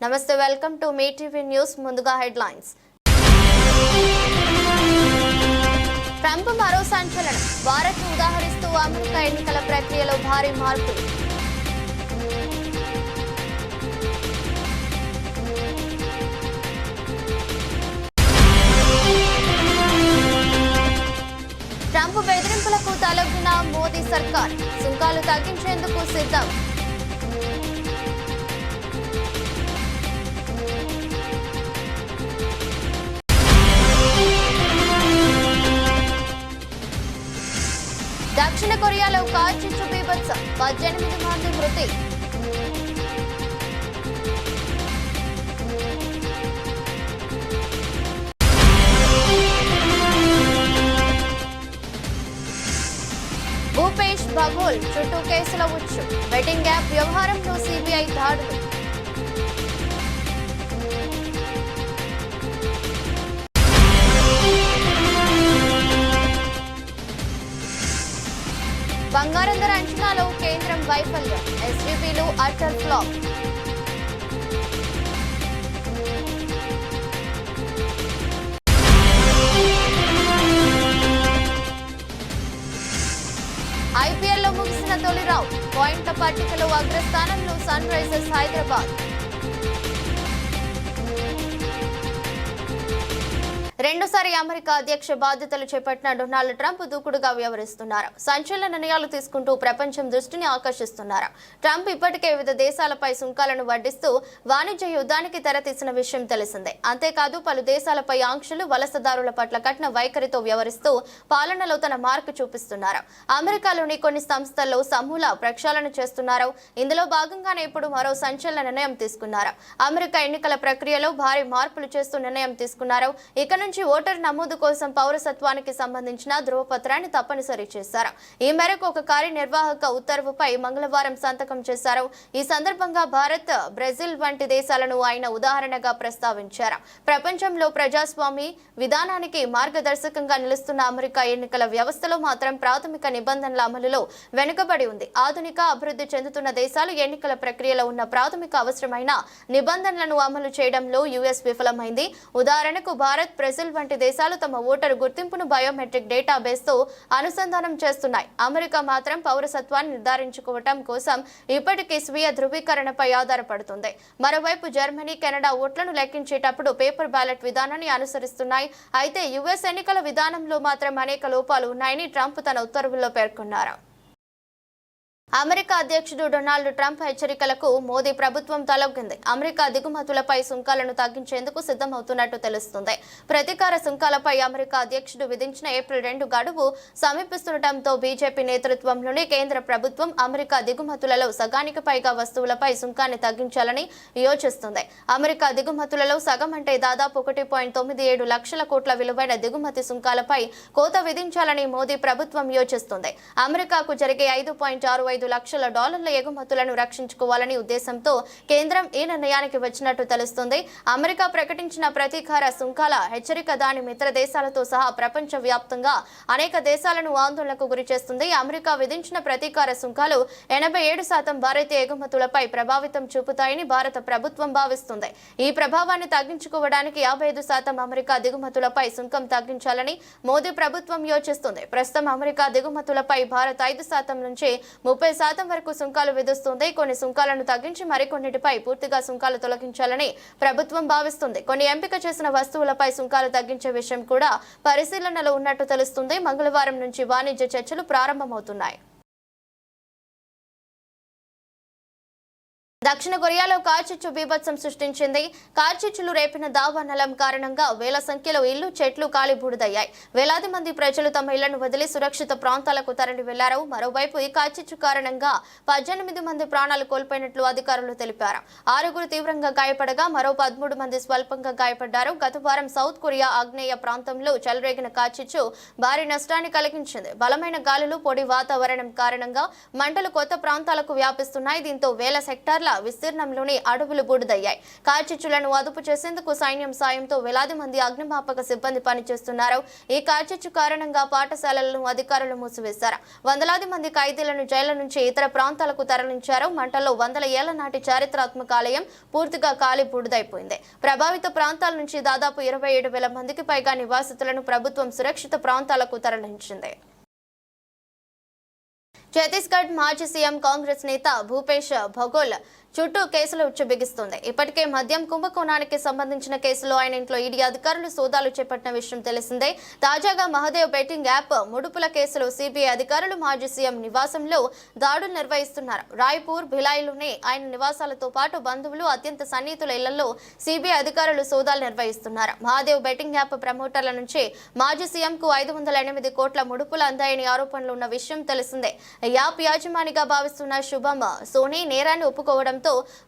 నమస్తే, welcome to me TV news. ముందుగా headlines. Trump మరో సంచలనం. భారత్ ను ఉదాహరిస్తూ అమెరికా ఎన్నికల ప్రక్రియలో భారీ మార్పులు. ట్రంప్ బెదిరింపులకు తలొగ్గిన మోదీ సర్కార్. సుంకాలు తగ్గించేందుకు సిద్ధం. దక్షిణ కొరియాలో కార్చిచ్చు బీభత్సం. 18 మంది మృతి. భూపేష్ బఘోల్ చుట్టూ కేసుల ఉచ్చు. బెట్టింగ్ యాప్ వ్యవహారంలో సిబిఐ దాడులు. బంగారం ధర అంచనాలో కేంద్రం వైఫల్యం. ఎస్వీపీలు అటర్ ఫ్లాప్. ఐపీఎల్లో ముగిసిన తొలి రౌండ్. పాయింట్ల పట్టికలో అగ్రస్థానంలో సన్ రైజర్స్ హైదరాబాద్. రెండోసారి అమెరికా అధ్యక్ష బాధ్యతలు చేపట్టిన డొనాల్డ్ ట్రంప్ దూకుడుగా వ్యవహరిస్తున్నారు. సంచలన నిర్ణయాలు తీసుకుంటూ ప్రపంచం దృష్టిని ఆకర్షిస్తున్నారు. ట్రంప్ ఇప్పటికే వివిధ దేశాలపై సుంకాలను వడ్డిస్తూ వాణిజ్య యుద్ధానికి తెరతీసిన విషయం తెలిసిందే. అంతేకాదు పలు దేశాలపై ఆంక్షలు, వలసదారుల పట్ల కఠిన వైఖరితో వ్యవహరిస్తూ పాలనలో తన మార్కు చూపిస్తున్నారు. అమెరికాలోని కొన్ని సంస్థల్లో సమూల ప్రక్షాళన చేస్తున్నారు. ఇందులో భాగంగానే ఇప్పుడు మరో సంచలన నిర్ణయం తీసుకున్నారు. అమెరికా ఎన్నికల ప్రక్రియలో భారీ మార్పులు చేస్తూ నిర్ణయం తీసుకున్నారు. ఇక నుంచి ఓటర్ నమోదు కోసం పౌరసత్వానికి సంబంధించిన ధృవపత్రాన్ని తప్పనిసరి చేశారు. ఈ మేరకు ఒక కార్యనిర్వాహక ఉత్తర్వుపై మంగళవారం సంతకం చేశారు. ఈ సందర్భంగా భారత్, బ్రెజిల్ వంటి దేశాలను ఆయన ఉదాహరణగా ప్రస్తావించారు. ప్రపంచంలో ప్రజాస్వామ్య విధానానికి మార్గదర్శకంగా నిలుస్తున్న అమెరికా ఎన్నికల వ్యవస్థలో మాత్రం ప్రాథమిక నిబంధనల అమలులో వెనుకబడి ఉంది. ఆధునిక అభివృద్ధి చెందుతున్న దేశాలు ఎన్నికల ప్రక్రియలో ఉన్న ప్రాథమిక అవసరమైన నిబంధనలను అమలు చేయడంలో యుఎస్ విఫలమైంది. ఉదాహరణకు భారత్, బ్రెజిల్ వంటి దేశాలు తమ ఓటరు గుర్తింపును బయోమెట్రిక్ డేటాబేస్ తో అనుసంధానం చేస్తున్నాయి. అమెరికా మాత్రం పౌరసత్వాన్ని నిర్ధారించుకోవటం కోసం ఇప్పటికీ స్వీయ ధృవీకరణపై ఆధారపడుతుంది. మరోవైపు జర్మనీ, కెనడా ఓట్లను లెక్కించేటప్పుడు పేపర్ బ్యాలెట్ విధానాన్ని అనుసరిస్తున్నాయి. అయితే యుఎస్ ఎన్నికల విధానంలో మాత్రం అనేక లోపాలు ఉన్నాయని ట్రంప్ తన ఉత్తర్వుల్లో పేర్కొన్నారు. అమెరికా అధ్యక్షుడు డొనాల్డ్ ట్రంప్ హెచ్చరికలకు మోదీ ప్రభుత్వం తలొగ్గింది. అమెరికా దిగుమతులపై సుంకాలను తగ్గించేందుకు సిద్ధమవుతున్నట్టు తెలుస్తుంది. ప్రతీకార సుంకాలపై అమెరికా అధ్యక్షుడు విధించిన ఏప్రిల్ 2 గడువు సమీపిస్తుండటంతో బీజేపీ నేతృత్వంలోని కేంద్ర ప్రభుత్వం అమెరికా దిగుమతులలో సగానికి పైగా వస్తువులపై సుంకాన్ని తగ్గించాలని యోచిస్తుంది. అమెరికా దిగుమతులలో సగం అంటే దాదాపు 1.97 లక్షల కోట్ల విలువైన దిగుమతి సుంకాలపై కోత విధించాలని మోదీ ప్రభుత్వం యోచిస్తుంది. అమెరికాకు జరిగే 5.65 లక్షల డాలర్ల ఎగుమతులను రక్షించుకోవాలని ఉద్దేశంతో కేంద్రం ఈ నిర్ణయానికి వచ్చినట్టు తెలుస్తుంది. అమెరికా ప్రకటించిన ప్రతీకార సుంకాల హెచ్చరిక దాని మిత్ర దేశాలతో సహా ప్రపంచ వ్యాప్తంగా అనేక దేశాలను ఆందోళనకు గురిచేస్తుంది. అమెరికా విధించిన ప్రతీకార సుంకాలు 87% భారతీయ ఎగుమతులపై ప్రభావితం చూపుతాయని భారత ప్రభుత్వం భావిస్తుంది. ఈ ప్రభావాన్ని తగ్గించుకోవడానికి 55% అమెరికా దిగుమతులపై సుంకం తగ్గించాలని మోదీ ప్రభుత్వం యోచిస్తుంది. ప్రస్తుతం అమెరికా దిగుమతులపై భారత్ 5% నుంచి 30% వరకు సుంకాలు విధిస్తుంది. కొన్ని సుంకాలను తగ్గించి మరికొన్నిటిపై పూర్తిగా సుంకాలు తొలగించాలని ప్రభుత్వం భావిస్తుంది. కొన్ని ఎంపిక చేసిన వస్తువులపై సుంకాలు తగ్గించే విషయం కూడా పరిశీలనలో ఉన్నట్టు తెలుస్తుంది. మంగళవారం నుంచి వాణిజ్య చర్చలు ప్రారంభమవుతున్నాయి. దక్షిణ కొరియాలో కార్చిచ్చు బీభత్సం సృష్టించింది. కార్చిచ్చులు రేపిన దావానలం కారణంగా వేల సంఖ్యలో ఇళ్లు, చెట్లు కాలి బూడిదయ్యాయి. వేలాది మంది ప్రజలు తమ ఇళ్లను వదిలి సురక్షిత ప్రాంతాలకు తరలి వెళ్లారు. మరోవైపు ఈ కార్చిచ్చు కారణంగా 18 మంది ప్రాణాలు కోల్పోయినట్లు అధికారులు తెలిపారు. 6 తీవ్రంగా గాయపడగా మరో 13 మంది స్వల్పంగా గాయపడ్డారు. గత వారం సౌత్ కొరియా ఆగ్నేయ ప్రాంతంలో చెలరేగిన కార్చిచ్చు భారీ నష్టాన్ని కలిగించింది. బలమైన గాలులు, పొడి వాతావరణం కారణంగా మంటలు కొత్త ప్రాంతాలకు వ్యాపిస్తున్నాయి. దీంతో వేల హెక్టార్ల విస్తీర్ణంలోని అడవులు బూడిదయ్యాయి. కార్చిచ్చులను అదుపు చేసేందుకు సైన్యం సాయంతో వేలాది మంది అగ్నిమాపక సిబ్బంది పనిచేస్తున్నారు. ఈ కార్చిచ్చు కారణంగా పాఠశాలలను అధికారులు మూసివేశారు. వందలాది మంది ఖైదీలను జైళ్ల నుంచి ఇతర ప్రాంతాలకు తరలించారు. మంటల్లో వందల ఏళ్ల నాటి చారిత్రాత్మక ఆలయం పూర్తిగా కాలి బూడిదైపోయింది. ప్రభావిత ప్రాంతాల నుంచి దాదాపు 27,000 మందికి పైగా నివాసితులను ప్రభుత్వం సురక్షిత ప్రాంతాలకు తరలించింది. ఛత్తీస్గఢ్ మాజీ సీఎం కాంగ్రెస్ నేత భూపేష్ బఘోల్ చుట్టూ కేసులు ఉచ్చబిగిస్తుంది. ఇప్పటికే మద్యం కుంభకోణానికి సంబంధించిన కేసులో ఆయన ఇంట్లో ఈడీ అధికారులు సోదాలు చేపట్టిన విషయం తెలిసిందే. తాజాగా మహదేవ్ బెట్టింగ్ యాప్ ముడుపుల కేసులో సిబిఐ అధికారులు మాజీ సీఎం నివాసంలో దాడులు నిర్వహిస్తున్నారు. రాయ్పూర్, భిలాయిలోని ఆయన నివాసాలతో పాటు బంధువులు, అత్యంత సన్నిహితుల ఇళ్లలో సిబిఐ అధికారులు సోదాలు నిర్వహిస్తున్నారు. మహదేవ్ బెట్టింగ్ యాప్ ప్రమోటర్ల నుంచి మాజీ సీఎంకు 508 కోట్ల ముడుపులు అందాయని ఆరోపణలు ఉన్న విషయం తెలిసిందే. యాప్ యాజమానిగా భావిస్తున్న శుభం సోనీ నేరాన్ని ఒప్పుకోవడంతో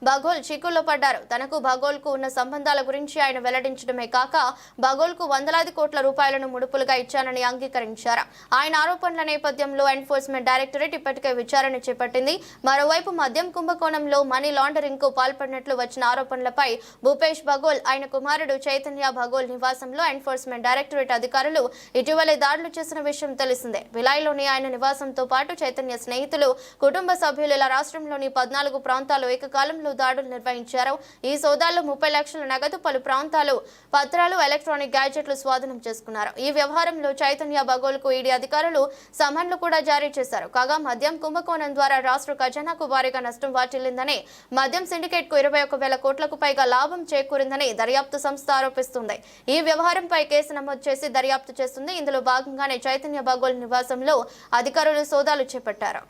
బఘోల్ చిక్కుల్లో పడ్డారు. తనకు బఘోల్ కు ఉన్న సంబంధాల గురించి ఆయన వెల్లడించడమే కాక బఘోల్ కు వందలాది కోట్ల రూపాయలను ముడుపులుగా ఇచ్చానని అంగీకరించారు. ఆయన ఆరోపణల నేపథ్యంలో ఎన్ఫోర్స్మెంట్ డైరెక్టరేట్ ఇప్పటికే విచారణ చేపట్టింది. మరోవైపు మద్యం కుంభకోణంలో మనీ లాండరింగ్ కు పాల్పడినట్లు వచ్చిన ఆరోపణలపై భూపేష్ బఘోల్, ఆయన కుమారుడు చైతన్య బఘోల్ నివాసంలో ఎన్ఫోర్స్మెంట్ డైరెక్టరేట్ అధికారులు ఇటీవలే దాడులు చేసిన విషయం తెలిసిందే. భిలాయిలోని ఆయన నివాసంతో పాటు చైతన్య స్నేహితులు, కుటుంబ సభ్యులు ఇలా రాష్ట్రంలోని 14 ప్రాంతాల్లో ఏకకాలంలో దాడులు నిర్వహించారు. ఈ సోదాల్లో 30 లక్షల నగదు, పలు ప్రాంతాలు పత్రాలు, ఎలక్ట్రానిక్ గ్యాడ్జెట్లు స్వాధీనం చేసుకున్నారు. ఈ వ్యవహారంలో చైతన్య బఘోల్ కు ఈడీ అధికారులు సమన్లు కూడా జారీ చేశారు. కాగా మద్యం కుంభకోణం ద్వారా రాష్ట్ర ఖజానాకు భారీగా నష్టం వాటిల్లిందని, మద్యం సిండికేట్ కు 21,000 కోట్లకు పైగా లాభం చేకూరిందని దర్యాప్తు సంస్థ ఆరోపిస్తుంది. ఈ వ్యవహారంపై కేసు నమోదు చేసి దర్యాప్తు చేస్తుంది. ఇందులో భాగంగానే చైతన్య బఘోల్ నివాసంలో అధికారులు సోదాలు చేపట్టారు.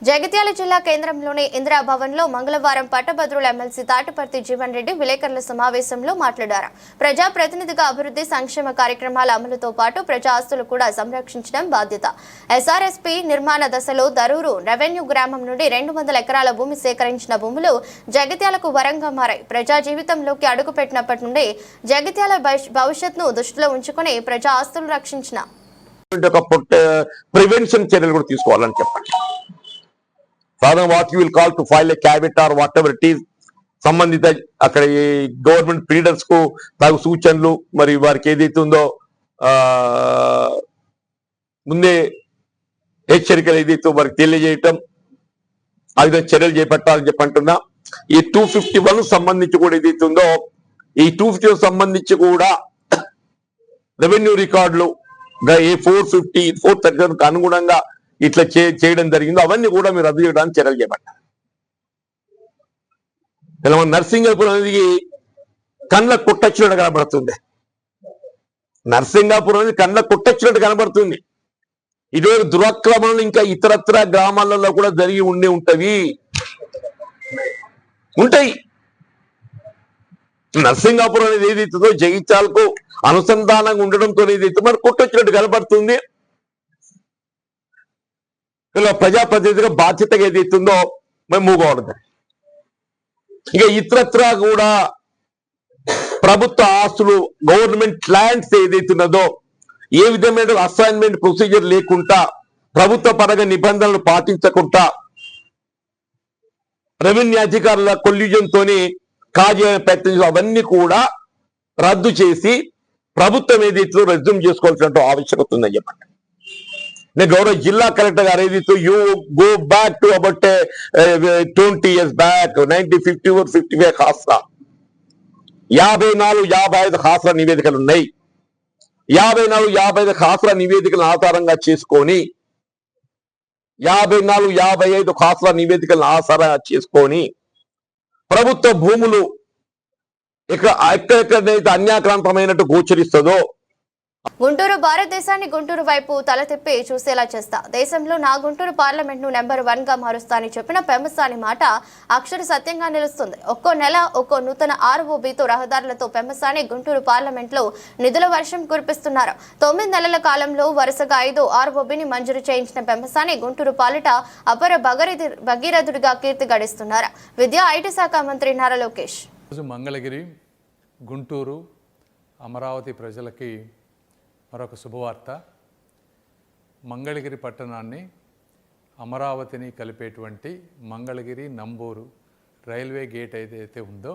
జగిత్యాల జిల్లా కేంద్రంలోని ఇందిరాభవన్ లో మంగళవారం పట్టభద్రుల ఎమ్మెల్సీ తాటిపర్తి జీవన్ రెడ్డి విలేకరుల సమావేశంలో మాట్లాడారు. ప్రజా ప్రతినిధిగా అభివృద్ధి సంక్షేమ కార్యక్రమాల అమలుతో పాటు ప్రజా ఆస్తులు కూడా సంరక్షించడం బాధ్యత. ఎస్ఆర్ఎస్పీ నిర్మాణ దశలో దరూరు రెవెన్యూ గ్రామం నుండి 200 ఎకరాల భూమి సేకరించిన భూములు జగిత్యాలకు వరంగా మారాయి. ప్రజా జీవితంలోకి అడుగుపెట్టినప్పటి నుండి జగిత్యాల భవిష్యత్తును దృష్టిలో ఉంచుకుని ప్రజా ఆస్తులు రక్షించిన ప్రివెన్షన్ చర్యలు కూడా తీసుకోవాలని చెప్పండి. సాధారణ what you will call to file a caveat or whatever it is, సంబంధిత అక్కడ గవర్నమెంట్ పీరియడ్స్ కు తగు సూచనలు, మరి వారికి ఏదైతే ఉందో ముందే హెచ్చరికలు ఏదైతే వారికి తెలియజేయటం, ఆ విధంగా చర్యలు చేపట్టాలని చెప్పంటున్నా. ఈ 251 సంబంధించి కూడా ఏదైతే ఉందో, ఈ 250 సంబంధించి కూడా రెవెన్యూ రికార్డులు ఏ 450, 437 అనుగుణంగా ఇట్లా చేయడం జరిగిందో అవన్నీ కూడా మీరు రద్దు చేయడానికి చర్యలు చేపట్టారు. ఇలా మన నర్సింగాపూర్ అనేది కళ్ళ కుట్టొచ్చినట్టు కనబడుతుంది. నర్సింగాపూర్ అనేది కళ్ళ కుట్టొచ్చినట్టు కనబడుతుంది. ఇటువంటి దురాక్రమణలు ఇంకా ఇతరత్ర గ్రామాలలో కూడా జరిగి ఉంటాయి. నర్సింగాపూర్ అనేది ఏదైతుందో జగిత్యాలకు అనుసంధానంగా ఉండడంతో ఏదైతే మరి కుట్టొచ్చినట్టు కనబడుతుంది. ఇలా ప్రజాప్రతినిధిగా బాధ్యతగా ఏదైతుందో మేము మూగవడదు. ఇక ఇతరత్ర కూడా ప్రభుత్వ ఆస్తులు, గవర్నమెంట్ ల్యాండ్స్ ఏదైతున్నదో ఏ విధమైన అసైన్మెంట్ ప్రొసీజర్ లేకుండా, ప్రభుత్వ పరంగా నిబంధనలు పాటించకుండా రెవెన్యూ అధికారుల కొల్యూజన్ తోని కాజేయాలని ప్రయత్నించడం అవన్నీ కూడా రద్దు చేసి ప్రభుత్వం ఏదైతే రెజ్యూమ్ చేసుకోవాల్సిన ఆవశ్యకత ఉందని చెప్పండి. నేను గౌరవ జిల్లా కలెక్టర్ గారు ఏదైతే you go back to about 20 years back 1954, 55 khasra 54, 55 khasra నివేదికలు ఉన్నాయి. 54, 55 ఖాస్రా నివేదికలను ఆధారంగా చేసుకొని 54, 55 ఖాస్రా నివేదికలను ఆధారంగా చేసుకొని ప్రభుత్వ భూములు ఎక్కడెక్కడైతే అన్యాక్రాంతమైనట్టు గోచరిస్తుందో, గుంటూరు భారతదేశాన్ని గుంటూరు వైపు తల తిప్పి చూసేలా చేస్తా, దేశంలో నా గుంటూరు పార్లమెంట్ ను నెంబర్ 1 గా మారుస్తా అని చెప్పిన పెమ్మసాని మాట అక్షర సత్యంగా నిలుస్తుంది. ఒక్కో నెల ఒక్కో నూతన ఆర్ఓబితో రహదారులతో పెమ్మసాని గుంటూరు పార్లమెంట్ లో నిధుల వర్షం కురిపిస్తున్నారు. 9 నెలల కాలంలో వరుసగా 5 ఆర్ఓబిని మంజూరు చేయించిన పెమ్మసాని గుంటూరు పాలిట అపర భగీరథుడిగా కీర్తి గడిస్తున్నారు. విద్యా ఐటీ శాఖ మంత్రి నారా లోకేష్ మంగళగిరి, గుంటూరు, అమరావతి ప్రజలకి మరొక శుభవార్త. మంగళగిరి పట్టణాన్ని అమరావతిని కలిపేటువంటి మంగళగిరి నంబూరు రైల్వే గేట్ ఏదైతే ఉందో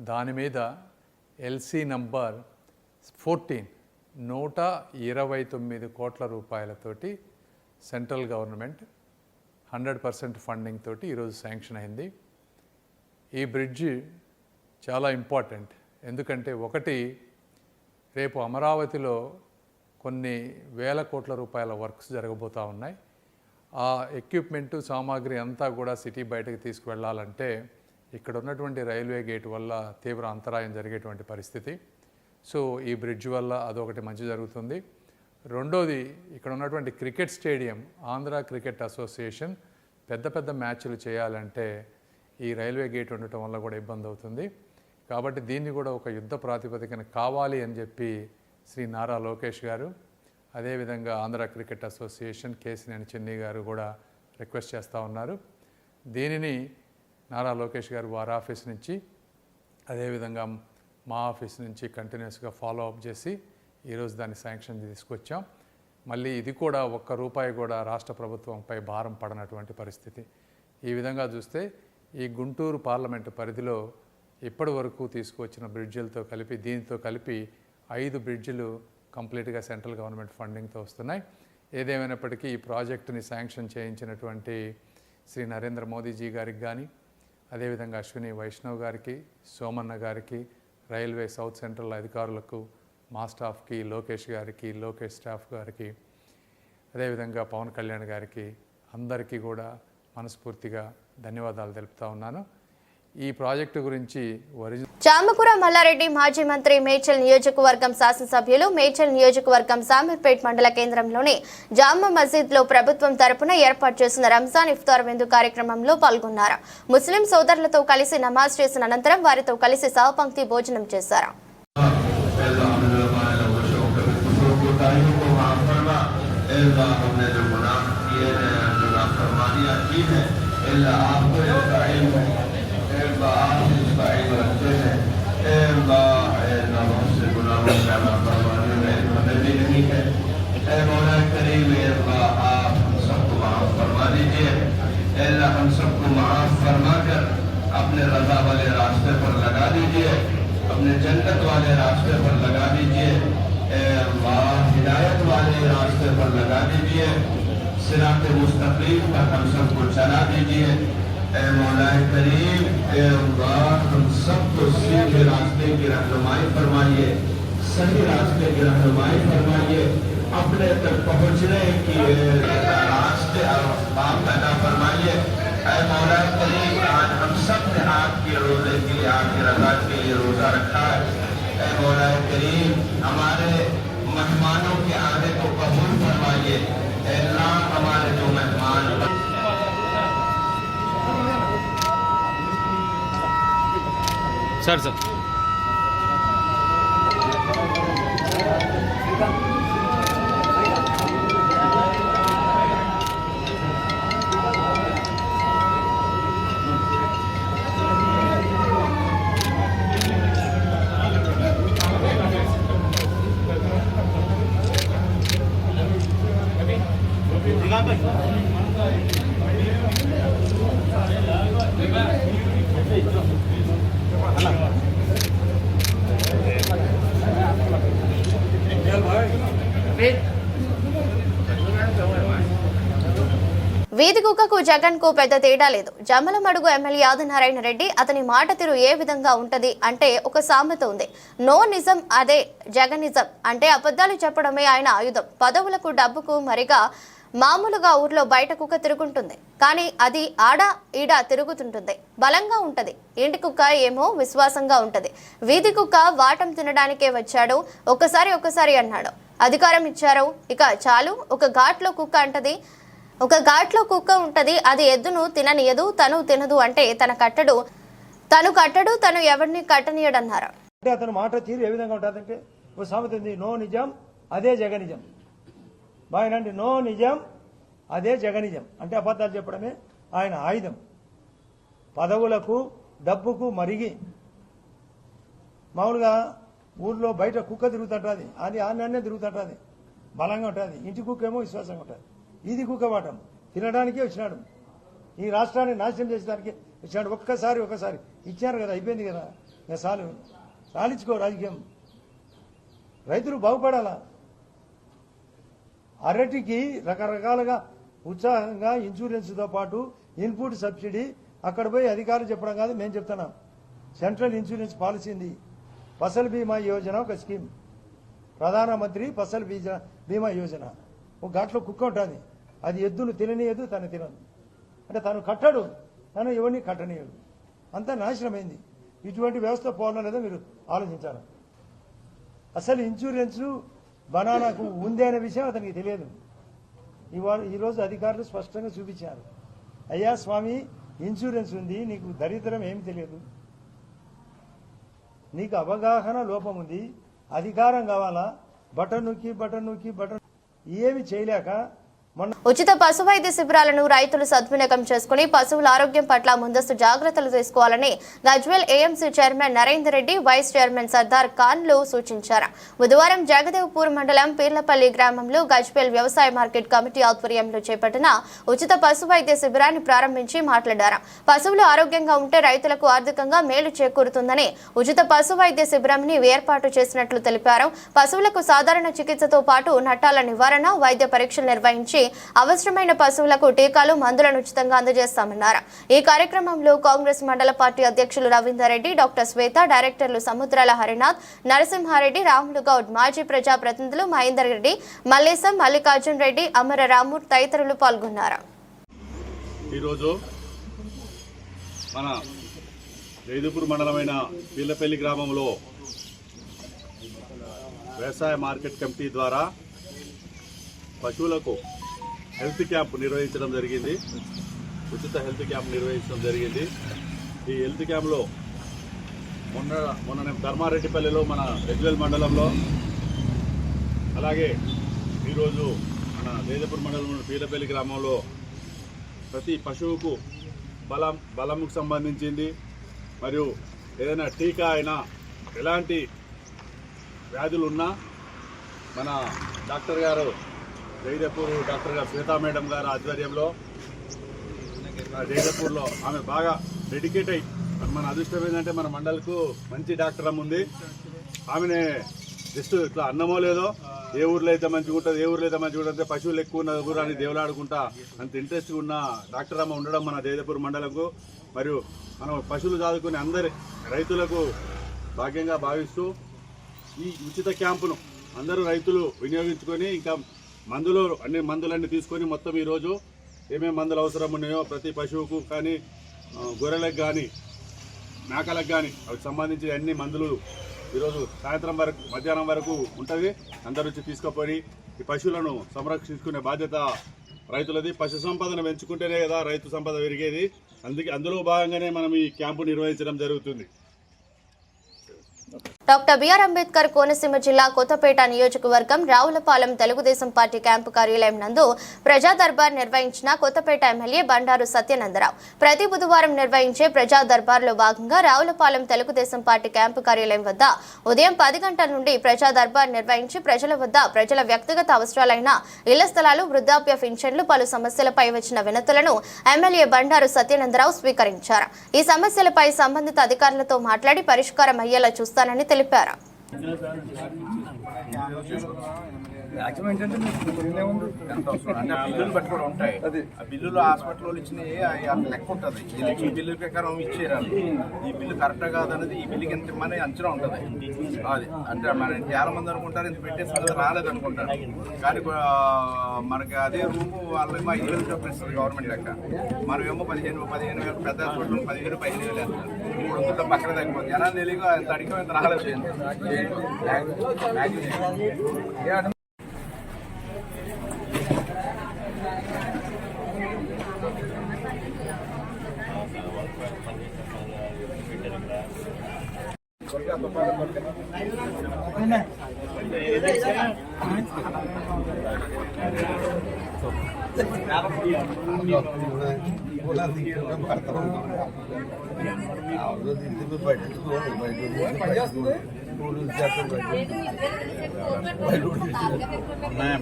దాని మీద ఎల్సీ నంబర్ 14 129 కోట్ల రూపాయలతోటి సెంట్రల్ గవర్నమెంట్ 100% ఫండింగ్ తోటి ఈరోజు శాంక్షన్ అయింది. ఈ బ్రిడ్జ్ చాలా ఇంపార్టెంట్. ఎందుకంటే ఒకటి, రేపు అమరావతిలో కొన్ని వేల కోట్ల రూపాయల వర్క్స్ జరగబోతూ ఉన్నాయి. ఆ ఎక్విప్మెంటు సామాగ్రి అంతా కూడా సిటీ బయటకు తీసుకువెళ్ళాలంటే ఇక్కడ ఉన్నటువంటి రైల్వే గేట్ వల్ల తీవ్ర అంతరాయం జరిగేటువంటి పరిస్థితి. సో ఈ బ్రిడ్జ్ వల్ల అదొకటి మంచి జరుగుతుంది. రెండోది, ఇక్కడ ఉన్నటువంటి cricket stadium Andhra cricket association పెద్ద పెద్ద మ్యాచ్లు చేయాలంటే ఈ రైల్వే గేట్ ఉండటం వల్ల కూడా ఇబ్బంది అవుతుంది. కాబట్టి దీన్ని కూడా ఒక యుద్ధ ప్రాతిపదికన కావాలి అని చెప్పి శ్రీ నారా లోకేష్ గారు, అదేవిధంగా ఆంధ్ర క్రికెట్ అసోసియేషన్ కేసినేని చిన్ని గారు కూడా రిక్వెస్ట్ చేస్తూ ఉన్నారు. దీనిని నారా లోకేష్ గారు వారి ఆఫీస్ నుంచి, అదేవిధంగా మా ఆఫీస్ నుంచి కంటిన్యూస్గా ఫాలో అప్ చేసి ఈరోజు దాన్ని శాంక్షన్ తీసుకొచ్చాం. మళ్ళీ ఇది కూడా ఒక్క రూపాయి కూడా రాష్ట్ర ప్రభుత్వంపై భారం పడనటువంటి పరిస్థితి. ఈ విధంగా చూస్తే ఈ గుంటూరు పార్లమెంటు పరిధిలో ఇప్పటి వరకు తీసుకువచ్చిన బ్రిడ్జిలతో కలిపి దీంతో కలిపి 5 బ్రిడ్జిలు కంప్లీట్గా సెంట్రల్ గవర్నమెంట్ ఫండింగ్తో వస్తున్నాయి. ఏదేమైనప్పటికీ ఈ ప్రాజెక్టుని శాంక్షన్ చేయించినటువంటి శ్రీ నరేంద్ర మోదీజీ గారికి కానీ, అదేవిధంగా అశ్విని వైష్ణవ్ గారికి, సోమన్న గారికి, రైల్వే సౌత్ సెంట్రల్ అధికారులకు, మా స్టాఫ్కి, లోకేష్ గారికి, లోకేష్ స్టాఫ్ గారికి, అదేవిధంగా పవన్ కళ్యాణ్ గారికి అందరికీ కూడా మనస్ఫూర్తిగా ధన్యవాదాలు తెలుపుతా ఉన్నాను. ఈ ప్రాజెక్టు గురించి చామకూర మల్లారెడ్డి మాజీ మంత్రి మేడ్చల్ నియోజకవర్గం శాసనసభ్యులు మేడ్చల్ నియోజకవర్గం సామీర్పేట్ మండల కేంద్రంలోని జామా మసీద్లో ప్రభుత్వం తరపున ఏర్పాటు చేసిన రంజాన్ ఇఫ్తార్ విందు కార్యక్రమంలో పాల్గొన్నారు. ముస్లిం సోదరులతో కలిసి నమాజ్ చేసిన అనంతరం వారితో కలిసి సహపంక్తి భోజనం చేశారు. हम सबको माफ फरमा कर अपने रजा वाले रास्ते पर लगा दीजिए, अपने जन्नत वाले रास्ते पर लगा दीजिए, हिदायत वाले रास्ते पर लगा दीजिए, सिरात मुस्तकीम पर हम सबको चला दीजिए। मौलाए करीम हम सबको सीधे रास्ते की रहनुमाई फरमाइए, सही रास्ते की रहनुमाई फरमाइए, अपने तक पहुँचने की रास्ते और पैदा फरमाइए। मौलाए करीम आज हम सब ने आपके रोजे के लिए, आपकी रजा के लिए रोजा रखा है। मौलाए करीम हमारे मेहमानों के आने को कबूल फरमाइए। अल्लाह हमारे जो मेहमान सर వీధి కుక్కకు జగన్ కు పెద్ద తేడా లేదు. జమ్మలమడుగు ఎమ్మెల్యే ఆదినారాయణ రెడ్డి అతని మాట తీరు ఏ విధంగా ఉంటది అంటే ఒక సామెత ఉంది, నో నిజం అదే జగనిజం అంటే అబద్ధాలు చెప్పడమే ఆయన ఆయుధం. పదవులకు డబ్బుకు మరిగా మామూలుగా ఊర్లో బయట కుక్క తిరుగుంటుంది, కానీ అది ఆడ ఈడ తిరుగుతుంటుంది, బలంగా ఉంటది. ఇంటి కుక్క ఏమో విశ్వాసంగా ఉంటది. వీధి కుక్క వాటం తినడానికే వచ్చాడు, ఒక్కసారి అన్నాడు. అధికారం ఇచ్చారు, ఇక చాలు. ఒక ఘాట్లో కుక్క ఉంటది, అది ఎద్దును తిననీయదు, తను తినదు. అంటే తను కట్టడు, తను ఎవరిని కట్టనీయడన్నారు. అంటే అతను మాట తీరు ఏ విధంగా ఉంటుందంటే ఒక సామెత ఉంది, నో నిజం అదే జగనిజం. బాగానండి, నో నిజం అదే జగనిజం అంటే అబద్ధాలు చెప్పడమే ఆయన ఆయుధం. పదవులకు డబ్బుకు మరిగి మామూలుగా ఊర్లో బయట కుక్క తిరుగుతుంటుంది, అది ఆన్నే తిరుగుతుంటుంది, బలంగా ఉంటుంది. ఇంటి కుక్క ఏమో విశ్వాసంగా ఉంటుంది. ఇది కుక్క వాటం తినడానికే వచ్చినాడు. ఈ రాష్ట్రాన్ని నాశనం చేసడానికి వచ్చినాడు. ఒకసారి ఇచ్చారు కదా, అయిపోయింది కదా, ఇంకా సాలించుకో రాజకీయం. రైతులు బాగుపడాలా. అరటికి రకరకాలుగా ఉత్సాహంగా ఇన్సూరెన్స్తో పాటు ఇన్పుట్ సబ్సిడీ అక్కడ పోయి అధికారులు చెప్పడం కాదు, మేము చెప్తున్నాం. సెంట్రల్ ఇన్సూరెన్స్ పాలసీ ఉంది. ఫసల్ బీమా యోజన ఒక స్కీమ్, ప్రధానమంత్రి ఫసల్ బీమా యోజన. ఒక ఘాట్లో కుక్క ఉంటుంది, అది ఎద్దును తిననీయదు, తను తినదు. అంటే తను కట్టడు, తను ఎవరిని కట్టనీయడు. అంతా నాశనమైంది. ఇటువంటి వ్యవస్థ పోవడం లేదో మీరు ఆలోచించాలి. అసలు ఇన్సూరెన్స్ బనానాకు ఉంది అనే విషయం అతనికి తెలియదు. ఈరోజు అధికారులు స్పష్టంగా చూపించారు. అయ్యా స్వామి, ఇన్సూరెన్స్ ఉంది, నీకు దరిద్రం ఏమి తెలియదు, నీకు అవగాహన లోపం ఉంది, అధికారం కావాలా, బటన్ నొక్కి ఏమి చేయలేక ఉచిత పశు వైద్య శిబిరాలను రైతులు సద్వినియోగం చేసుకుని పశువుల ఆరోగ్యం పట్ల ముందస్తు జాగ్రత్తలు తీసుకోవాలని Gajwel AMC chairman Narender Reddy, vice chairman Sardar ఖాన్లు సూచించారు. బుధవారం జగదేవ్పూర్ మండలం పీర్లపల్లి గ్రామంలో గజ్వేల్ వ్యవసాయ మార్కెట్ కమిటీ ఆధ్వర్యంలో చేపట్టిన ఉచిత పశు వైద్య శిబిరాన్ని ప్రారంభించి మాట్లాడారు. పశువులు ఆరోగ్యంగా ఉంటే రైతులకు ఆర్థికంగా మేలు చేకూరుతుందని ఉచిత పశు వైద్య శిబిరాన్ని ఏర్పాటు చేసినట్లు తెలిపారు. పశువులకు సాధారణ చికిత్సతో పాటు నట్టాల నివారణ, వైద్య పరీక్షలు నిర్వహించి అవసరమైన పశువులకు టీకాలు, మందులను ఉచితంగా అందజేస్తామన్నారు. ఈ కార్యక్రమంలో కాంగ్రెస్ మండల పార్టీ అధ్యక్షులు రవీందర్ రెడ్డి, డాక్టర్ శ్వేత, డైరెక్టర్లు సముద్రాల హరినాథ్, నరసింహారెడ్డి, రాములు గౌడ్, మాజీ ప్రజాప్రతినిధులు మహేందర్ రెడ్డి, మల్లేశం, మల్లికార్జున్ రెడ్డి, అమర రాము తదితరులు పాల్గొన్నారు. ఈరోజు మన జగదేవ్పూర్ మండలమైన పీర్లపల్లి గ్రామంలో వ్యవసాయ మార్కెట్ కమిటీ ద్వారా పశువులకు హెల్త్ క్యాంప్ నిర్వహించడం జరిగింది. ఉచిత హెల్త్ క్యాంప్ నిర్వహించడం జరిగింది. ఈ హెల్త్ క్యాంప్లో మొన్న ధర్మారెడ్డిపల్లిలో మన గజ్వేల్ మండలంలో, అలాగే ఈరోజు మన జగదేవ్పూర్ మండలంలో పీర్లపల్లి గ్రామంలో ప్రతి పశువుకు బలంకు సంబంధించింది మరియు ఏదైనా టీకా అయినా, ఎలాంటి వ్యాధులు ఉన్నా మన డాక్టర్ గారు జగదేవ్పూర్ డాక్టర్ గారు శ్వేతా మేడం గారి ఆధ్వర్యంలో జగదేవ్పూర్లో ఆమె బాగా డెడికేట్ అయ్యి, మన అదృష్టం ఏంటంటే మన మండలకు మంచి డాక్టర్ అమ్మ ఉంది. ఆమెనే జస్ట్ ఇట్లా అన్నమో లేదో ఏ ఊర్లో అయితే మంచిగా ఉంటుంది, ఏ ఊర్లో అయితే మంచిగా ఉంటుంది, పశువులు ఎక్కువ ఉన్న ఊరు అని దేవులాడుకుంటా అంత ఇంట్రెస్ట్గా ఉన్న డాక్టర్ అమ్మ ఉండడం మన జగదేవ్పూర్ మండలంకు మరియు మనం పశువులు చదువుకునే అందరి రైతులకు భాగ్యంగా భావిస్తూ ఈ ఉచిత క్యాంపును అందరూ రైతులు వినియోగించుకొని, ఇంకా అన్ని మందులన్నీ తీసుకొని మొత్తం ఈరోజు ఏమేమి మందులు అవసరం ఉన్నాయో ప్రతి పశువుకు కానీ, గొర్రెలకు కానీ, మేకలకు కానీ అవి సంబంధించి అన్ని మందులు ఈరోజు సాయంత్రం వరకు, మధ్యాహ్నం వరకు ఉంటుంది. అందరూ వచ్చి తీసుకుపోయి ఈ పశువులను సంరక్షించుకునే బాధ్యత రైతులది. పశు సంపదను పెంచుకుంటేనే కదా రైతు సంపద పెరిగేది. అందులో భాగంగానే మనం ఈ క్యాంపు నిర్వహించడం జరుగుతుంది. డాక్టర్ బిఆర్ అంబేద్కర్ కోనసీమ జిల్లా కొత్తపేట నియోజకవర్గం రావులపాలెం తెలుగుదేశం పార్టీ క్యాంపు కార్యాలయం నందు ప్రజా దర్బార్ నిర్వహించిన కొత్తపేట ఎమ్మెల్యే బండారు సత్యనందరావు. ప్రతి బుధవారం నిర్వహించే ప్రజా దర్బార్లో భాగంగా రావులపాలెం తెలుగుదేశం పార్టీ క్యాంపు కార్యాలయం వద్ద ఉదయం 10 గంటల నుండి ప్రజా దర్బార్ నిర్వహించి ప్రజల వ్యక్తిగత అవసరాలైన ఇళ్ల స్థలాలు, వృద్ధాప్య పింఛన్లు, పలు సమస్యలపై వచ్చిన వినతులను ఎమ్మెల్యే బండారు సత్యనందరావు స్వీకరించారు. ఈ సమస్యలపై సంబంధిత అధికారులతో మాట్లాడి పరిష్కారం అయ్యేలా చూస్తానని తెలిపారు. యాక్చువల్ ఏంటంటే బిల్లులు పట్టుకోవడం ఉంటాయి. ఆ బిల్లులు హాస్పిటల్ ఇచ్చినాయి, అక్కడ లెక్క ఉంటుంది. ఈ బిల్లు ప్రకారం ఇచ్చేయాలి. ఈ బిల్లు కరెక్ట్ కాదనేది, ఈ బిల్లుకి ఎంత ఇమ్మని అంచనా ఉంటుంది. అది అంటే మన చాలా మంది అనుకుంటారు ఇంత పెట్టేసి రాలేదు అనుకుంటారు, కానీ మనకి అదే రూము వాళ్ళేమో 5,000 చూపిస్తుంది గవర్నమెంట్ లెక్క. మనమేమో 15,000 పెద్ద హాస్పిటల్ 15,000 వేస్తారు. 300 పక్కన తగ్గిపోతుంది. జనాలు తెలియక ఎంత అడిగినా ఎంత రాలేదు.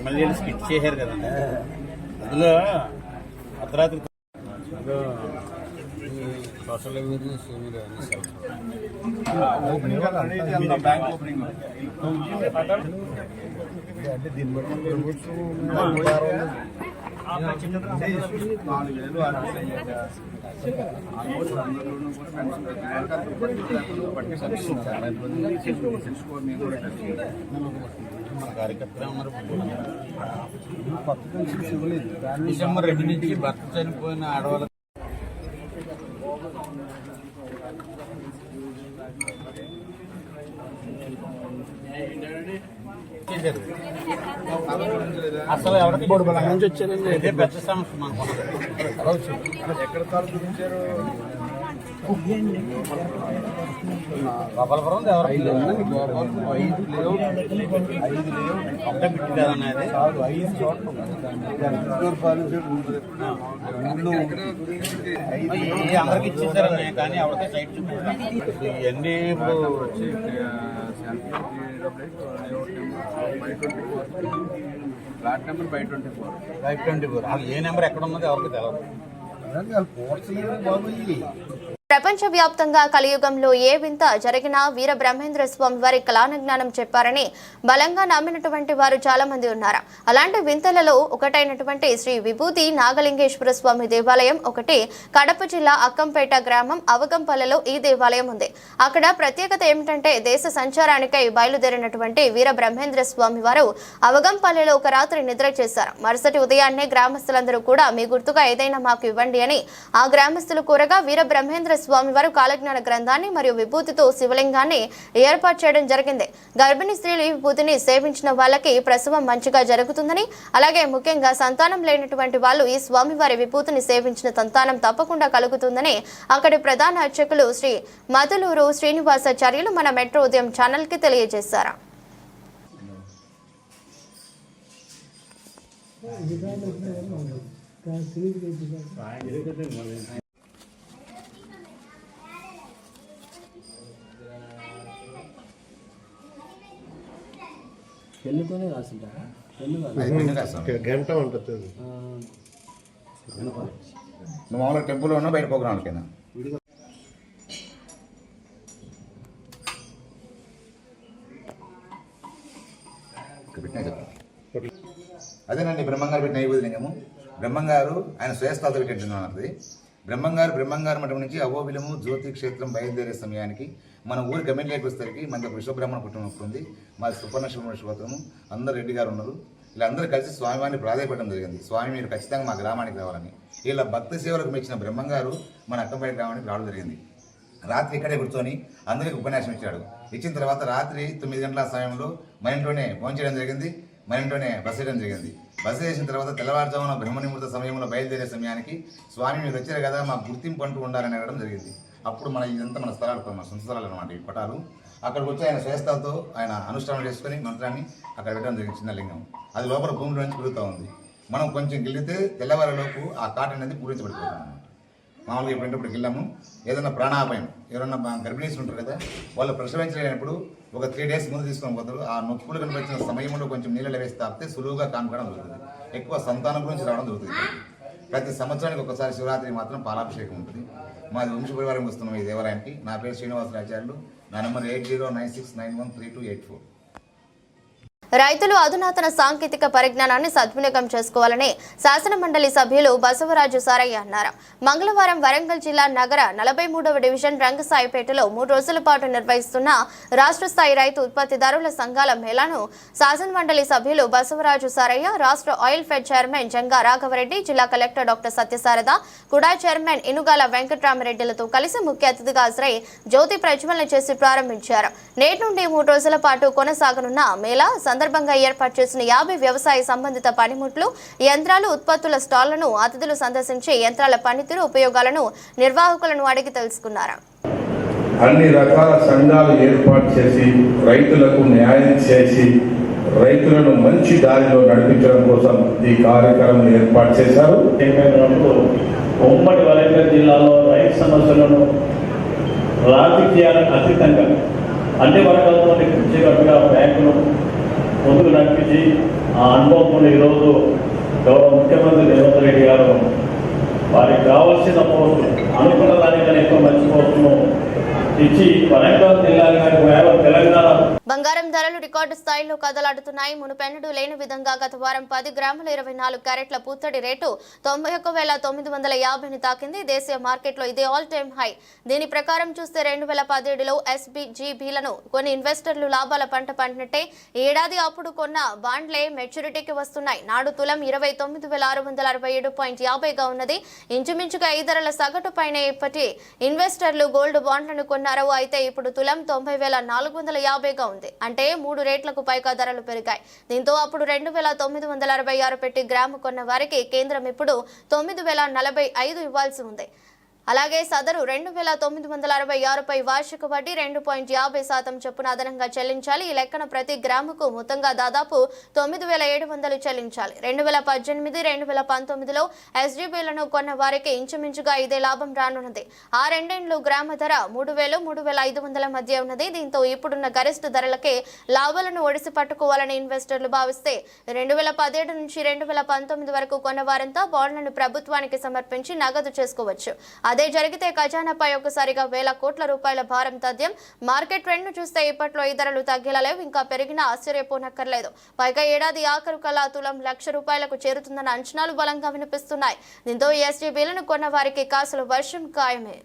మళ్ళీ స్కిట్ చేశారు కదా అందులో అర్ధరాత్రి సోషల్ మీడియా బ్యాంక్ ఓపెనింగ్ అంటే దీన్ని బట్టి ప్రభుత్వం 4,000 మన కార్యకర్తలు ఉన్నారు. కొత్త పెన్షన్స్ ఇవ్వలేదు. డిసెంబర్ 2 నుంచి భర్త చనిపోయిన ఆడవాళ్ళ అసలు ఎవరికి నుంచి వచ్చారండి. ఇదే పెద్ద సమస్య మనకు. ఎక్కడ తరచు ఇచ్చారు? గోపాలపురం ఎవరికి ఒకటే పెట్టారనేది 5 చోట్ల అందరికి ఇచ్చేసారని, కానీ ఎవరికీ సైట్ చూపించారు. ఇవన్నీ ఇప్పుడు ఫ్లాట్ నెంబర్ 524. అది ఏ నెంబర్ ఎక్కడ ఉన్నది ఎవరికి తెలియదు. ప్రపంచవ్యాప్తంగా కలియుగంలో ఏ వింత జరిగినా వీర బ్రహ్మేంద్ర స్వామి వారి కళాజ్ఞానం చెప్పారని బలంగా నమ్మినటువంటి వారు చాలా మంది ఉన్నారు. అలాంటి వింతలలో ఒకటైనటువంటి శ్రీ విభూతి నాగలింగేశ్వర స్వామి దేవాలయం ఒకటి. కడప జిల్లా అక్కంపేట గ్రామం అవగంపల్లిలో ఈ దేవాలయం ఉంది. అక్కడ ప్రత్యేకత ఏమిటంటే దేశ సంచారానికై బయలుదేరినటువంటి వీర బ్రహ్మేంద్ర స్వామి వారు అవగంపల్లిలో ఒక రాత్రి నిద్ర చేశారు. మరుసటి ఉదయాన్నే గ్రామస్తులందరూ కూడా మీ గుర్తుగా ఏదైనా మాకు ఇవ్వండి అని ఆ గ్రామస్తులు కోరగా వీర బ్రహ్మేంద్ర స్వామి వారు కాలజ్ఞాన గ్రంథాన్ని మరియు విభూతితో శివలింగాన్ని ఏర్పాటు చేయడం జరిగింది. గర్భిణీ స్త్రీలు ఈ విభూతిని సేవించిన వాళ్ళకి ప్రసవం మంచిగా జరుగుతుందని, అలాగే ముఖ్యంగా సంతానం లేనటువంటి వాళ్ళు ఈ స్వామివారి విభూతిని సేవించిన సంతానం తప్పకుండా కలుగుతుందని అక్కడి ప్రధాన అర్చకులు శ్రీ మధులూరు శ్రీనివాసాచార్యులు మన మెట్రో ఉదయం ఛానల్ కి తెలియజేశారు. పెళ్ళితోనే రాసింటారా? గంట ఉంటుంది. నువ్వు మామూలుగా టెంపుల్లో ఉన్నా బయట ప్రోగ్రాంలకైనా అదేనండి బ్రహ్మంగారు పెట్టిన నైవేద్యము. బ్రహ్మంగారు ఆయన శ్రేష్ఠాలతో పెట్టినది. బ్రహ్మంగారు మఠం నుంచి అహోబిలము జ్యోతి క్షేత్రం బయలుదేరే సమయానికి మన ఊరి గమ్యంలోకి వచ్చేసరికి మనకి విశ్వబ్రహ్మణ కుటుంబం ఉంది. మాది సుపర్ణ శివత్రము. అందరు రెడ్డి గారు ఉన్నారు. వీళ్ళందరూ కలిసి స్వామివారిని ప్రాధాయపడడం జరిగింది. స్వామి మీరు ఖచ్చితంగా మా గ్రామానికి రావాలని. వీళ్ళ భక్తి సేవలకు మెచ్చిన బ్రహ్మంగారు మన అక్కంపేట గ్రామానికి రావడం జరిగింది. రాత్రి ఇక్కడే కూర్చొని అందరికీ ఉపన్యాసం ఇచ్చాడు. ఇచ్చిన తర్వాత రాత్రి 9 గంటల సమయంలో మన ఇంట్లోనే ఫోన్ చేయడం జరిగింది. మన ఇంట్లోనే బస్సు చేయడం జరిగింది. బస్సు చేసిన తర్వాత తెల్లవారుజామున బ్రహ్మనిముహూర్త సమయంలో బయలుదేరే సమయానికి స్వామి మీరు వచ్చారు కదా, మాకు గుర్తింపు అంటూ ఉండాలని అడగడం జరిగింది. అప్పుడు ఇదంతా మన స్థలాలు, మన సొంత స్థలాలు అనమాట ఈ పటాలు. అక్కడికి వచ్చి ఆయన శ్రేష్ఠాలతో ఆయన అనుష్ఠానం చేసుకుని మంత్రాన్ని అక్కడ పెట్టడం జరిగింది. చిన్న లింగం అది లోపల భూమిలో నుంచి పెరుగుతూ ఉంది. మనం కొంచెం గిల్లితే తెల్లవారిలోపు ఆ కాట అనేది పూరించబడిపోతుంది అన్నమాట. మామూలుగా ఎప్పుడంటే గిల్లాము ఏదైనా ప్రాణాపాయం ఎవరన్నా గర్భిణీస్ ఉంటారు కదా, వాళ్ళు ప్రసవించలేనప్పుడు ఒక 3 days ముందు తీసుకొని పోతారు. ఆ నొప్పులు కనిపించిన సమయంలో కొంచెం నీళ్ళలో వేసి తాపితే సులువుగా కానుకోవడం జరుగుతుంది. ఎక్కువ సంతానం గురించి రావడం జరుగుతుంది. ప్రతి సంవత్సరానికి ఒకసారి శివరాత్రి మాత్రం పాలాభిషేకం ఉంటుంది. మాది వంశపరివారం వస్తున్నాం ఈ దేవాలయానికి. నా పేరు శ్రీనివాసరాచార్యులు. నా నెంబర్ 8096913284. రైతులు అధునాతన సాంకేతిక పరిజ్ఞానాన్ని సద్వినియోగం చేసుకోవాలని శాసన మండలి సభ్యులు బసవరాజు సారయ్య అన్నారు. మంగళవారం వరంగల్ జిల్లా నగర 43వ డివిజన్ రంగసాయిపేటలో 3 రోజుల పాటు నిర్వహిస్తున్న రాష్ట్ర స్థాయి రైతు ఉత్పత్తిదారుల సంఘాల మేళాను శాసన మండలి సభ్యులు బసవరాజు సారయ్య, రాష్ట్ర oil fed chairman Janga Raghava Reddy, జిల్లా కలెక్టర్ డాక్టర్ సత్యశారద, కుడా చైర్మన్ ఇనుగాల వెంకట్రామరెడ్డిలతో కలిసి ముఖ్య అతిథిగా హాజరై జ్యోతి ప్రజ్వలన చేసి ప్రారంభించారు. నేటి నుండి 3 రోజుల పాటు కొనసాగనున్న మేళా సందర్భంగా ఏర్పాటు చేసిన 50 వ్యవసాయ సంబంధిత పనిముట్లు, యంత్రాలు, ఉత్పత్తుల స్టాళ్లను అతిథులు సందర్శించి యంత్రాల పనితీరు, ఉపయోగాలను నిర్వాహకులను అడిగి తెలుసుకున్నారు. అన్ని రకాల సంఘాలు ఏర్పాటు చేసి రైతులకు న్యాయం చేసి రైతులను మంచి దారిలో నడిపించడం కోసం ఈ కార్యక్రమం ఏర్పాటు చేశారు. ఉమ్మడి వరంగల్ జిల్లాలో రైతు సమస్యలను రాజకీయాలకు అతీతంగా అన్ని వర్గాలతో కూర్చేటట్టుగా బ్యాంకును ముందుకు నడిపించి ఆ అనుభవం ఈరోజు గౌరవ ముఖ్యమంత్రి రేవంత్ రెడ్డి గారు వారికి కావాల్సిన పోస్టులు అనుకున్న దానికన్నా ఎక్కువ మంచి పోస్టును ఇచ్చి వరంగల్ జిల్లాగా తెలంగాణ బంగారం ధరలు రికార్డు స్థాయిలో కదలాడుతున్నాయి. మునుపెన్నడూ లేని విధంగా గత వారం 10 గ్రాముల 24 క్యారెట్ల పూత్తడి రేటు 91,950ని తాకింది. దేశీయ మార్కెట్లో ఇదే ఆల్ టైమ్ హై. దీని ప్రకారం చూస్తే 2017లో SBGBలను కొన్ని ఇన్వెస్టర్లు లాభాల పంట పండినట్టే ఏడాది అప్పుడు కొన్న బాండ్లే మెచ్యూరిటీకి వస్తున్నాయి. నాడు తులం 29,667.50గా ఉన్నది. ఇంచుమించుగా ఈ ధరల సగటు పైన ఇప్పటి ఇన్వెస్టర్లు గోల్డ్ బాండ్లను కొన్నారు. అయితే ఇప్పుడు తులం 90,450గా ఉంది. అంటే 3 రేట్లకు పైగా ధరలు పెరిగాయి. దీంతో అప్పుడు 2,966 పెట్టి గ్రాము కొన్న వారికి కేంద్రం ఇప్పుడు 9,045 ఇవ్వాల్సి ఉంది. అలాగే సదరు 2,966పై వార్షిక వడ్డీ 2.50% చొప్పున అదనంగా చెల్లించాలి. ఈ లెక్కన ప్రతి గ్రాముకు మొత్తంగా దాదాపు 9,700 చెల్లించాలి. 2018, 2019లో SGBలను కొన్న వారికి ఇంచుమించుగా ఇదే లాభం రానున్నది. ఆ రెండేండ్లు గ్రామ ధర 3,000, 3,500 మధ్య ఉన్నది. దీంతో ఇప్పుడున్న గరిష్ట ధరలకే లాభాలను ఒడిసి పట్టుకోవాలని ఇన్వెస్టర్లు భావిస్తే 2017 నుంచి 2019 వరకు కొన్న వారంతా బాండ్లను ప్రభుత్వానికి సమర్పించి నగదు చేసుకోవచ్చు. అదే జరిగితే ఖజానాపై ఒకసారిగా వేల కోట్ల రూపాయల భారం తథ్యం. మార్కెట్ ట్రెండ్ ను చూస్తే ఇప్పట్లో ఈ ధరలు తగ్గేలా లేవు. ఇంకా పెరిగినా ఆశ్చర్యపోనక్కర్లేదు. పైగా ఏడాది ఆఖరు కల్లా తులం ₹1,00,000 చేరుతుందన్న అంచనాలు బలంగా వినిపిస్తున్నాయి. దీంతో SGBలను కొన్న వారికి కాసుల వర్షం ఖాయమే.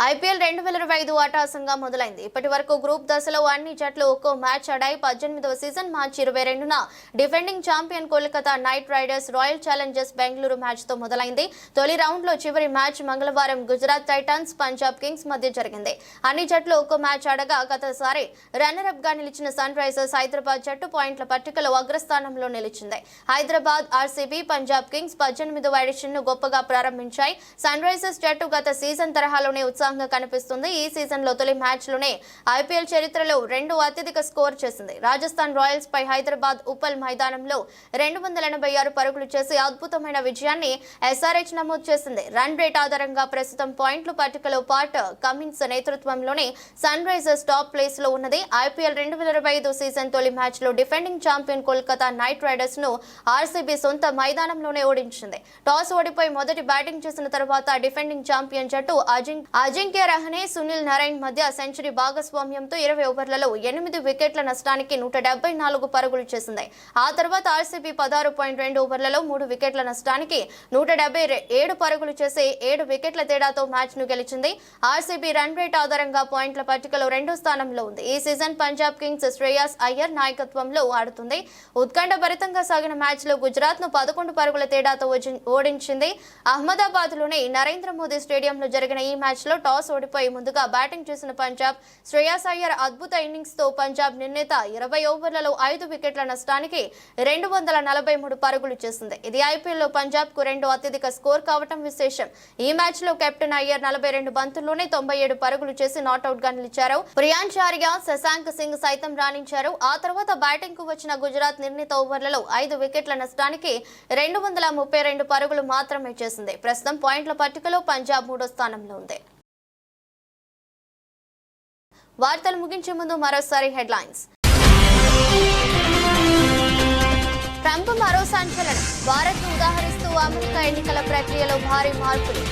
IPL 2025 అటాసంగా మొదలైంది. ఇప్పటి వరకు గ్రూప్ దశలో అన్ని జట్లు ఒక్కో మ్యాచ్ ఆడాయి. 18వ సీజన్ మార్చి 22న defending champion Kolkata Knight Riders Royal Challengers Bengaluru match తో మొదలైంది. తొలి రౌండ్ లో చివరి మ్యాచ్ మంగళవారం గుజరాత్ టైటాన్స్ పంజాబ్ కింగ్స్ మధ్య జరిగింది. అన్ని జట్లు ఒక్కో మ్యాచ్ ఆడగా గతసారి రన్నర్ అప్ గా నిలిచిన సన్ రైజర్స్ హైదరాబాద్ జట్టు పాయింట్ల పట్టికలో అగ్రస్థానంలో నిలిచింది. హైదరాబాద్ RCB పంజాబ్ కింగ్స్ 18వ ఎడిషన్ ను గొప్పగా ప్రారంభించాయి. సన్ రైజర్స్ జట్టు గత సీజన్ తరహాలోనే కనిపిస్తుంది. ఈ సీజన్ లో తొలి మ్యాచ్ లోనే IPL చరిత్రలో 2 అత్యధిక స్కోర్ చేసింది. రాజస్థాన్ రాయల్స్ పై హైదరాబాద్ ఉప్పల్ మైదానంలో 286 పరుగులు చేసి అద్భుతమైన విజయాన్ని SRH నమోదు చేసింది. రన్ రేట్ ఆధారంగా ప్రస్తుతం పాయింట్ల పట్టికలో పార్ట్ కమిన్స్ నేతృత్వంలోనే సన్ రైజర్స్ టాప్ ప్లేస్ లో ఉన్నది. IPL 2025 సీజన్ తొలి మ్యాచ్ లో defending champion Kolkata Knight Riders ను RCB సొంత మైదానంలోనే ఓడించింది. టాస్ ఓడిపోయి మొదటి బ్యాటింగ్ చేసిన తర్వాత డిఫెండింగ్ ఛాంపియన్ జట్టు అజింక్య రహానే, సునీల్ నారాయణ్ మధ్య సెంచరీ భాగస్వామ్యంతో 20 ఓవర్లలో 8 వికెట్ల నష్టానికి 174 పరుగులు చేసింది. ఆ తర్వాత RCB 16.2 ఓవర్లలో 3 వికెట్ల నష్టానికి 177 పరుగులు చేసి 7 వికెట్ల తేడాతో మ్యాచ్ ను గెలిచింది. RCB రన్ రేట్ ఆధారంగా పాయింట్ల పట్టికలో 2వ స్థానంలో ఉంది. ఈ సీజన్ పంజాబ్ కింగ్స్ శ్రేయాస్ అయ్యర్ నాయకత్వంలో ఆడుతుంది. ఉత్కంఠభరితంగా సాగిన మ్యాచ్ లో గుజరాత్ ను 11 పరుగుల తేడాతో ఓడించింది. అహ్మదాబాద్ లోని నరేంద్ర మోదీ స్టేడియంలో జరిగిన ఈ మ్యాచ్ లో టాస్ ఓడిపోయి ముందుగా బ్యాటింగ్ చేసిన పంజాబ్ శ్రేయాస్ అయ్యర్ అద్భుత ఇన్నింగ్స్ తో పంజాబ్ నిర్ణీత 20 ఓవర్లలో 5 వికెట్ల నష్టానికి 243 పరుగులు చేసింది. ఇది IPL లో పంజాబ్ కు 2వ అత్యధిక స్కోర్ కావటం విశేషం. ఈ మ్యాచ్ లో కెప్టెన్ అయ్యర్ 42 బంతుల్లోనే 97 పరుగులు చేసి నాట్అవుట్ గా నిలిచారు. ప్రియాంచార్య, శశాంక్ సింగ్ సైతం రాణించారు. ఆ తర్వాత బ్యాటింగ్ కు వచ్చిన గుజరాత్ నిర్ణీత ఓవర్లలో 5 వికెట్ల నష్టానికి 232 పరుగులు మాత్రమే చేసింది. ప్రస్తుతం పాయింట్ల పట్టికలో పంజాబ్ 3వ స్థానంలో ఉంది. వార్తలు ముగించే ముందు మరోసారి హెడ్లైన్స్. ట్రంప్ మరో సంచలనం. భారత్ ను ఉదాహరిస్తూ అమెరికా ఎన్నికల ప్రక్రియలో భారీ మార్పులు.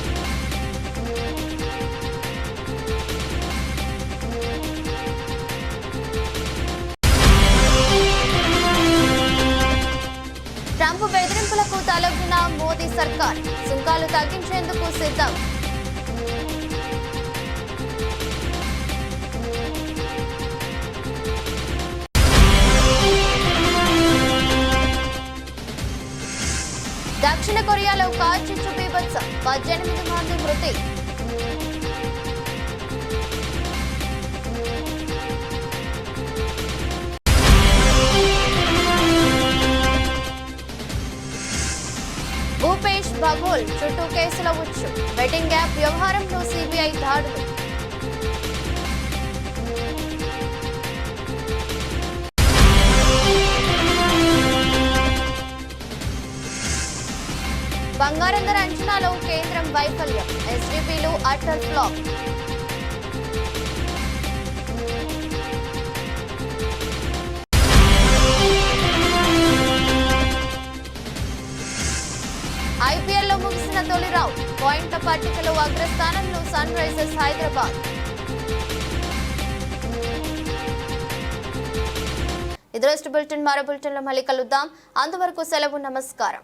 ట్రంప్ బెదిరింపులకు తలొగ్గిన మోదీ సర్కార్. సుంకాలు తగ్గించేందుకు సిద్ధం. దక్షిణ కొరియాలో కార్చిచ్చు బీభత్సం. 18 మంది మృతి. భూపేష్ బఘోల్ చుట్టూ కేసుల ఉచ్చు. బెట్టింగ్ యాప్ వ్యవహారంలో CBI దాడులు. బంగారం ధర అంచనాలో కేంద్రం వైఫల్యం. SGBలు అటర్ ఫ్లాప్. IPL లో ముగిసిన తొలి రౌండ్ పాయింట్ల పట్టికలో అగ్రస్థానంలో సన్ రైజర్స్ హైదరాబాద్. ఇది బులెటిన్. మరో బులెటిన్లో మళ్ళీ కలుద్దాం. అంతవరకు సెలవు. నమస్కారం.